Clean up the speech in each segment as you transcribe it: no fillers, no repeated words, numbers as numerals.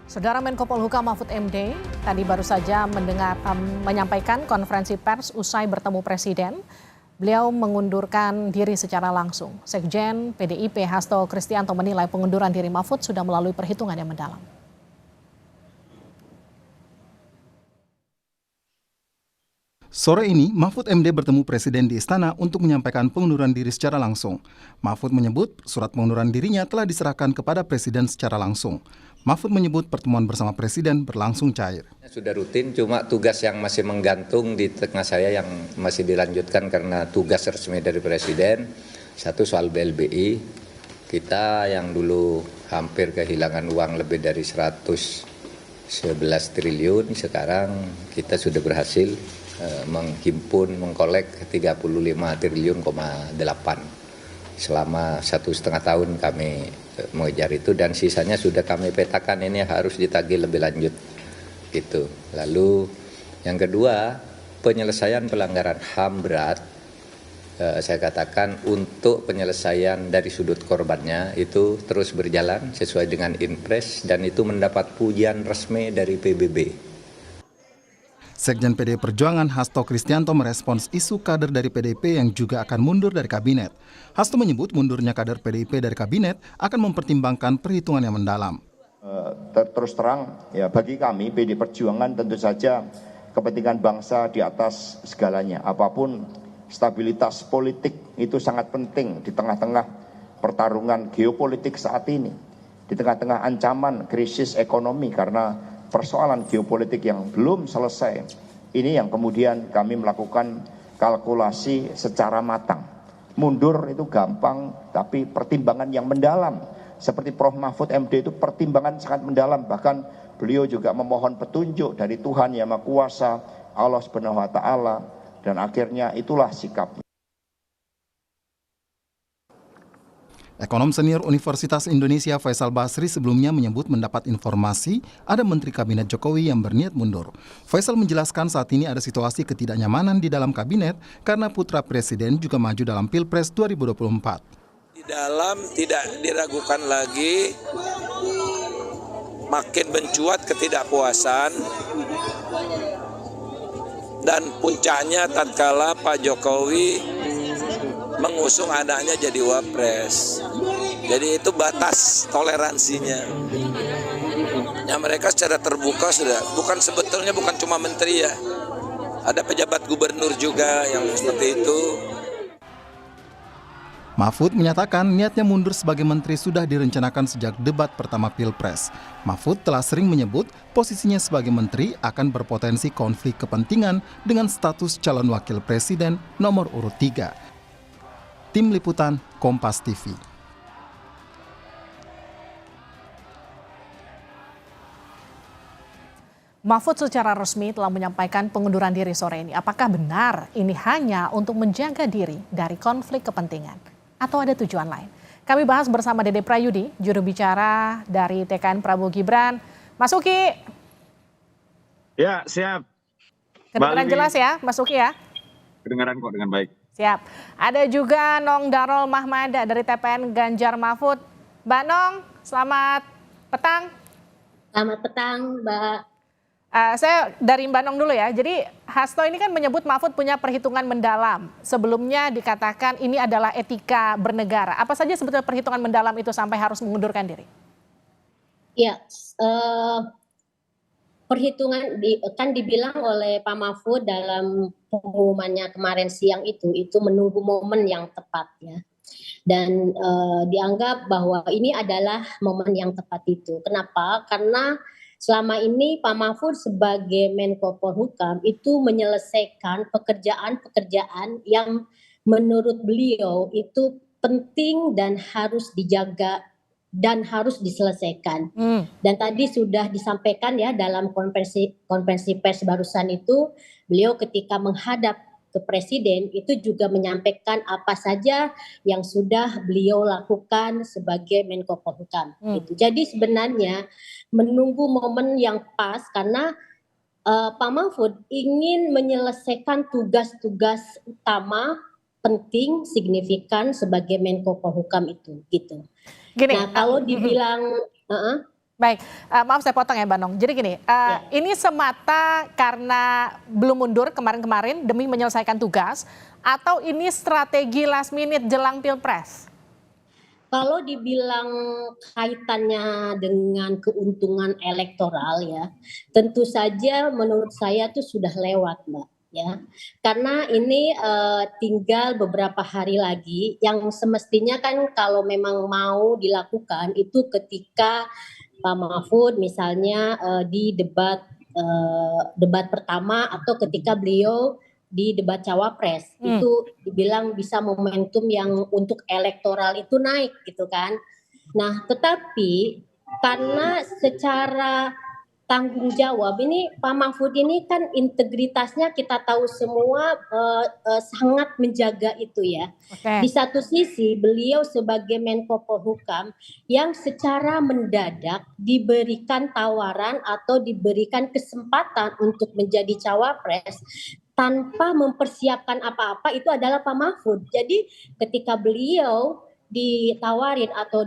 Saudara Menko Polhukam Mahfud MD tadi baru saja menyampaikan konferensi pers usai bertemu Presiden. Beliau mengundurkan diri secara langsung. Sekjen PDIP Hasto Kristianto menilai pengunduran diri Mahfud sudah melalui perhitungan yang mendalam. Sore ini, Mahfud MD bertemu Presiden di Istana untuk menyampaikan pengunduran diri secara langsung. Mahfud menyebut surat pengunduran dirinya telah diserahkan kepada Presiden secara langsung. Mahfud menyebut pertemuan bersama Presiden berlangsung cair. Sudah rutin, cuma tugas yang masih menggantung di tengah saya yang masih dilanjutkan karena tugas resmi dari Presiden. Satu soal BLBI, kita yang dulu hampir kehilangan uang lebih dari 111 triliun, sekarang kita sudah berhasil menghimpun, mengkolek 35 triliun, 8. Selama 1,5 tahun kami mengejar itu dan sisanya sudah kami petakan, ini harus ditagih lebih lanjut gitu. Lalu yang kedua, penyelesaian pelanggaran HAM berat, saya katakan untuk penyelesaian dari sudut korbannya itu terus berjalan sesuai dengan Inpres dan itu mendapat pujian resmi dari PBB. Sekjen PDI Perjuangan Hasto Kristianto merespons isu kader dari PDIP yang juga akan mundur dari kabinet. Hasto menyebut mundurnya kader PDIP dari kabinet akan mempertimbangkan perhitungan yang mendalam. Terus terang, ya bagi kami PDI Perjuangan tentu saja kepentingan bangsa di atas segalanya. Apapun stabilitas politik itu sangat penting di tengah-tengah pertarungan geopolitik saat ini. Di tengah-tengah ancaman krisis ekonomi karena persoalan geopolitik yang belum selesai, ini yang kemudian kami melakukan kalkulasi secara matang. Mundur itu gampang, tapi pertimbangan yang mendalam. Seperti Prof. Mahfud MD itu pertimbangan sangat mendalam, bahkan beliau juga memohon petunjuk dari Tuhan Yang Maha Kuasa, Allah Subhanahu wa Ta'ala, dan akhirnya itulah sikapnya. Ekonom senior Universitas Indonesia Faisal Basri sebelumnya menyebut mendapat informasi ada Menteri Kabinet Jokowi yang berniat mundur. Faisal menjelaskan saat ini ada situasi ketidaknyamanan di dalam kabinet karena putra Presiden juga maju dalam Pilpres 2024. Di dalam tidak diragukan lagi makin mencuat ketidakpuasan dan puncaknya tatkala Pak Jokowi mengusung anaknya jadi wapres. Jadi itu batas toleransinya. Ya mereka secara terbuka sudah, sebetulnya bukan cuma menteri ya. Ada pejabat gubernur juga yang seperti itu. Mahfud menyatakan niatnya mundur sebagai menteri sudah direncanakan sejak debat pertama Pilpres. Mahfud telah sering menyebut posisinya sebagai menteri akan berpotensi konflik kepentingan dengan status calon wakil presiden nomor urut 3. Tim Liputan Kompas TV. Mahfud secara resmi telah menyampaikan pengunduran diri sore ini. Apakah benar ini hanya untuk menjaga diri dari konflik kepentingan? Atau ada tujuan lain? Kami bahas bersama Dede Prayudi, juru bicara dari TKN Prabowo Gibran. Mas Uki. Ya, siap. Kedengaran jelas ya, Mas Uki ya? Kedengaran kok dengan baik. Siap. Ada juga Nong Darol Mahmada dari TPN Ganjar Mahfud. Mbak Nong, selamat petang. Selamat petang, Mbak. Saya dari Mbak Nong dulu ya. Jadi Hasto ini kan menyebut Mahfud punya perhitungan mendalam. Sebelumnya dikatakan ini adalah etika bernegara. Apa saja sebetulnya perhitungan mendalam itu sampai harus mengundurkan diri? Ya, perhitungan kan dibilang oleh Pak Mahfud dalam pengumumannya kemarin siang itu menunggu momen yang tepat ya. Dan dianggap bahwa ini adalah momen yang tepat itu. Kenapa? Karena selama ini Pak Mahfud sebagai Menko Polhukam itu menyelesaikan pekerjaan-pekerjaan yang menurut beliau itu penting dan harus dijaga dan harus diselesaikan. Dan tadi sudah disampaikan ya dalam konferensi pers barusan itu, beliau ketika menghadap ke Presiden itu juga menyampaikan apa saja yang sudah beliau lakukan sebagai Menko Polhukam. Gitu. Jadi sebenarnya menunggu momen yang pas karena Pak Mahfud ingin menyelesaikan tugas-tugas utama penting signifikan sebagai Menko Polhukam itu gitu. Gini, Nah kalau dibilang Baik, maaf saya potong ya Mbak Nong. Jadi gini, ini semata karena belum mundur kemarin-kemarin demi menyelesaikan tugas, atau ini strategi last minute jelang Pilpres? Kalau dibilang kaitannya dengan keuntungan elektoral ya, tentu saja menurut saya tuh sudah lewat, Mbak, ya. Karena ini tinggal beberapa hari lagi yang semestinya kan kalau memang mau dilakukan itu ketika Pak Mahfud misalnya di debat pertama atau ketika beliau di debat cawapres itu dibilang bisa momentum yang untuk elektoral itu naik gitu kan. Nah, tetapi karena secara tanggung jawab ini Pak Mahfud ini kan integritasnya kita tahu semua sangat menjaga itu ya. Oke. Di satu sisi beliau sebagai Menko Polhukam yang secara mendadak diberikan tawaran atau diberikan kesempatan untuk menjadi cawapres tanpa mempersiapkan apa-apa itu adalah Pak Mahfud. Jadi ketika beliau ditawarin atau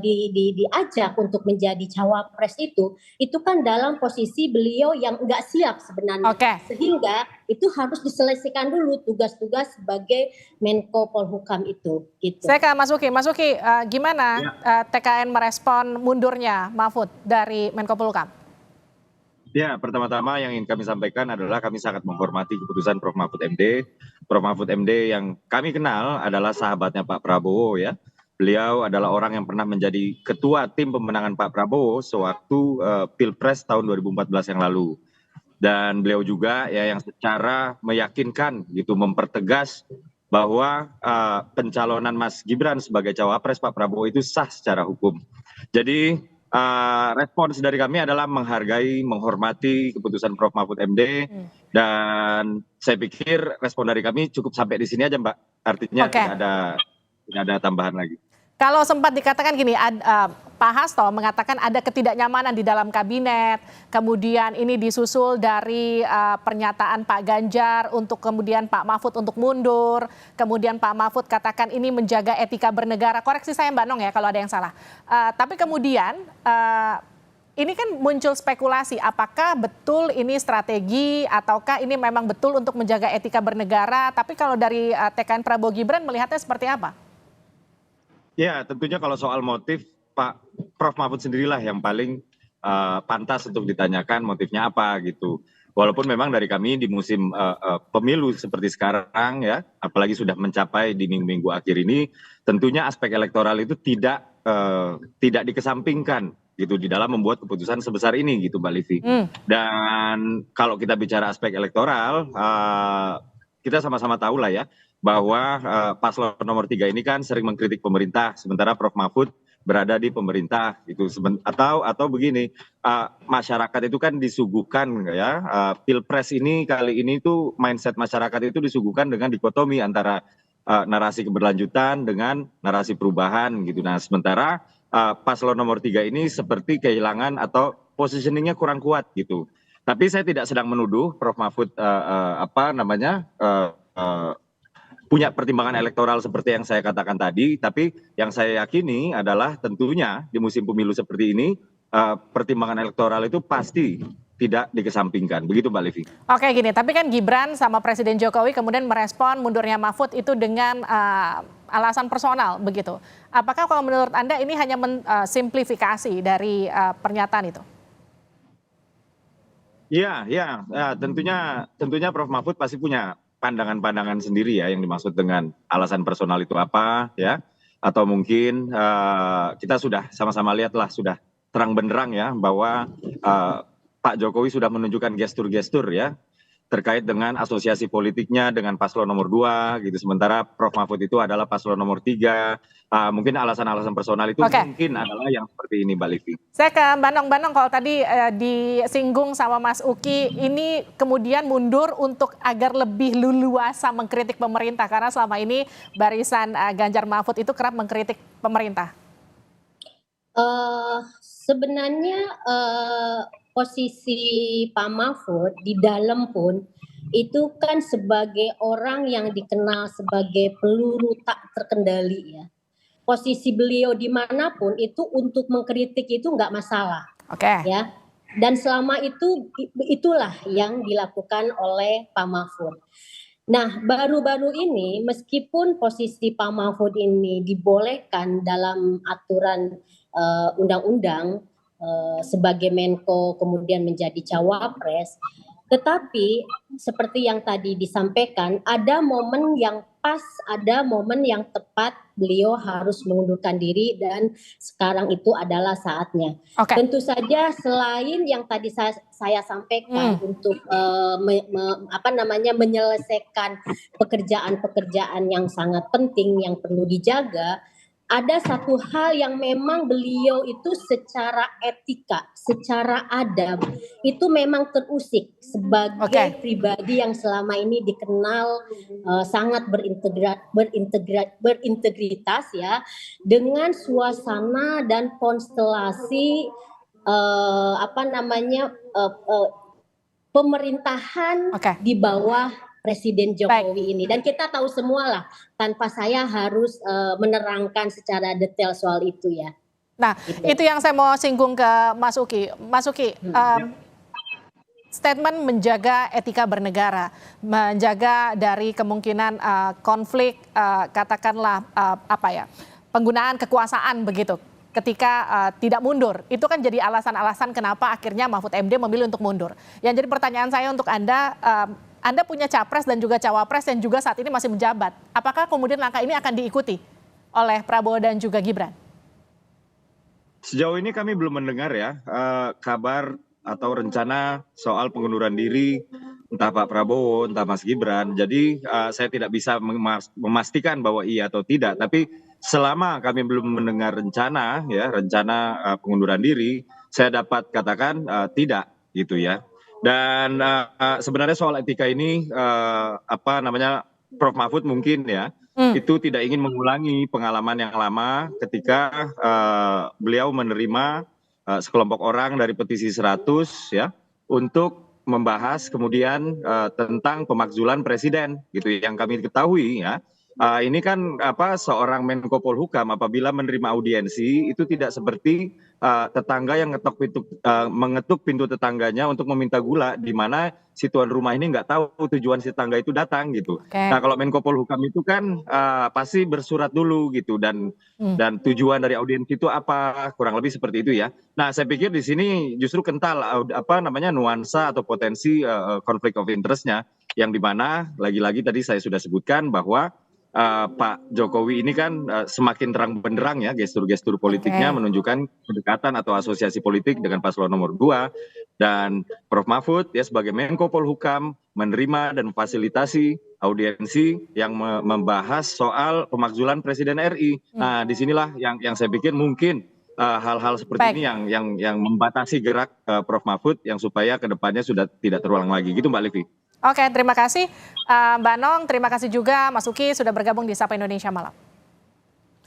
diajak untuk menjadi cawapres itu kan dalam posisi beliau yang nggak siap sebenarnya. Oke. Sehingga itu harus diselesaikan dulu tugas-tugas sebagai Menko Polhukam itu. Gitu. Saya ke Mas Uki, gimana TKN merespon mundurnya Mahfud dari Menko Polhukam? Ya, pertama-tama yang ingin kami sampaikan adalah kami sangat menghormati keputusan Prof. Mahfud MD. Prof. Mahfud MD yang kami kenal adalah sahabatnya Pak Prabowo ya. Beliau adalah orang yang pernah menjadi ketua tim pemenangan Pak Prabowo sewaktu Pilpres tahun 2014 yang lalu. Dan beliau juga ya yang secara meyakinkan gitu mempertegas bahwa pencalonan Mas Gibran sebagai cawapres Pak Prabowo itu sah secara hukum. Jadi respons dari kami adalah menghargai, menghormati keputusan Prof. Mahfud MD dan saya pikir respon dari kami cukup sampai di sini aja Mbak. Artinya tidak ada tambahan lagi. Kalau sempat dikatakan gini, Pak Hasto mengatakan ada ketidaknyamanan di dalam kabinet, kemudian ini disusul dari pernyataan Pak Ganjar untuk kemudian Pak Mahfud untuk mundur, kemudian Pak Mahfud katakan ini menjaga etika bernegara. Koreksi saya Mbak Nong ya kalau ada yang salah. Tapi kemudian ini kan muncul spekulasi apakah betul ini strategi ataukah ini memang betul untuk menjaga etika bernegara. Tapi kalau dari TKN Prabowo Gibran melihatnya seperti apa? Ya, tentunya kalau soal motif, Pak Prof. Mahfud sendirilah yang paling pantas untuk ditanyakan motifnya apa gitu. Walaupun memang dari kami di musim pemilu seperti sekarang ya, apalagi sudah mencapai di minggu-minggu akhir ini, tentunya aspek elektoral itu tidak dikesampingkan gitu di dalam membuat keputusan sebesar ini gitu Mbak Livi. Dan kalau kita bicara aspek elektoral, kita sama-sama tahu lah ya, bahwa paslon nomor 3 ini kan sering mengkritik pemerintah, sementara Prof. Mahfud berada di pemerintah gitu. Atau begini, masyarakat itu kan disuguhkan ya, Pilpres ini kali ini tuh mindset masyarakat itu disuguhkan dengan dikotomi antara narasi keberlanjutan dengan narasi perubahan gitu. Nah, sementara paslon nomor 3 ini seperti kehilangan atau positioningnya kurang kuat gitu. Tapi saya tidak sedang menuduh Prof. Mahfud punya pertimbangan elektoral seperti yang saya katakan tadi, tapi yang saya yakini adalah tentunya di musim pemilu seperti ini pertimbangan elektoral itu pasti tidak dikesampingkan. Begitu Mbak Livi. Oke gini, tapi kan Gibran sama Presiden Jokowi kemudian merespon mundurnya Mahfud itu dengan alasan personal begitu. Apakah kalau menurut Anda ini hanya simplifikasi dari pernyataan itu? Iya, tentunya Prof. Mahfud pasti punya pandangan-pandangan sendiri ya yang dimaksud dengan alasan personal itu apa ya, atau mungkin kita sudah sama-sama lihatlah sudah terang benderang ya bahwa Pak Jokowi sudah menunjukkan gestur-gestur ya terkait dengan asosiasi politiknya dengan paslon nomor 2 gitu, sementara Prof. Mahfud itu adalah paslon nomor 3. Mungkin alasan-alasan personal itu mungkin adalah yang seperti ini Mbak Livi. Saya ke Mbak Nong, kalau tadi disinggung sama Mas Uki, ini kemudian mundur untuk agar lebih leluasa mengkritik pemerintah karena selama ini barisan Ganjar Mahfud itu kerap mengkritik pemerintah. Sebenarnya posisi Pak Mahfud di dalam pun itu kan sebagai orang yang dikenal sebagai peluru tak terkendali ya. posisi beliau dimanapun itu untuk mengkritik itu nggak masalah, Oke. ya. Dan selama itu itulah yang dilakukan oleh Pak Mahfud. Nah, baru-baru ini meskipun posisi Pak Mahfud ini dibolehkan dalam aturan undang-undang sebagai Menko kemudian menjadi cawapres, tetapi seperti yang tadi disampaikan, ada momen yang pas, ada momen yang tepat beliau harus mengundurkan diri dan sekarang itu adalah saatnya. Oke. Tentu saja selain yang tadi saya sampaikan untuk menyelesaikan pekerjaan-pekerjaan yang sangat penting yang perlu dijaga, ada satu hal yang memang beliau itu secara etika, secara adab itu memang terusik sebagai pribadi yang selama ini dikenal sangat berintegritas ya, dengan suasana dan konstelasi pemerintahan di bawah Presiden Jokowi ini. Dan kita tahu semua lah, tanpa saya harus menerangkan secara detail soal itu ya. Nah, itu yang saya mau singgung ke Mas Uki. Mas Uki, statement menjaga etika bernegara, menjaga dari kemungkinan konflik, katakanlah penggunaan kekuasaan begitu. Ketika tidak mundur, itu kan jadi alasan-alasan kenapa akhirnya Mahfud MD memilih untuk mundur. Yang jadi pertanyaan saya untuk Anda punya capres dan juga cawapres yang juga saat ini masih menjabat. Apakah kemudian langkah ini akan diikuti oleh Prabowo dan juga Gibran? Sejauh ini kami belum mendengar ya kabar atau rencana soal pengunduran diri entah Pak Prabowo, entah Mas Gibran. Jadi saya tidak bisa memastikan bahwa iya atau tidak. Tapi selama kami belum mendengar rencana pengunduran diri, saya dapat katakan tidak gitu ya. Dan sebenarnya soal etika ini Prof Mahfud mungkin ya itu tidak ingin mengulangi pengalaman yang lama ketika beliau menerima sekelompok orang dari petisi 100 ya untuk membahas kemudian tentang pemakzulan presiden gitu yang kami ketahui ya. Ini kan seorang Menko Polhukam apabila menerima audiensi itu tidak seperti tetangga yang mengetuk pintu tetangganya untuk meminta gula, di mana si tuan rumah ini nggak tahu tujuan si tetangga itu datang gitu. Nah kalau Menko Polhukam itu kan pasti bersurat dulu gitu dan tujuan dari audiensi itu apa, kurang lebih seperti itu ya. Nah saya pikir di sini justru kental nuansa atau potensi konflik of interest-nya yang dimana lagi-lagi tadi saya sudah sebutkan bahwa Pak Jokowi ini kan semakin terang benderang ya gestur-gestur politiknya menunjukkan kedekatan atau asosiasi politik dengan paslon nomor 2 dan Prof Mahfud ya sebagai Menko Polhukam menerima dan memfasilitasi audiensi yang membahas soal pemakzulan Presiden RI. Nah disinilah yang saya pikir mungkin hal-hal seperti ini yang membatasi gerak Prof Mahfud yang supaya kedepannya sudah tidak terulang lagi gitu Mbak Livi. Oke, terima kasih Mbak Nong, terima kasih juga Mas Uki sudah bergabung di Sapa Indonesia Malam.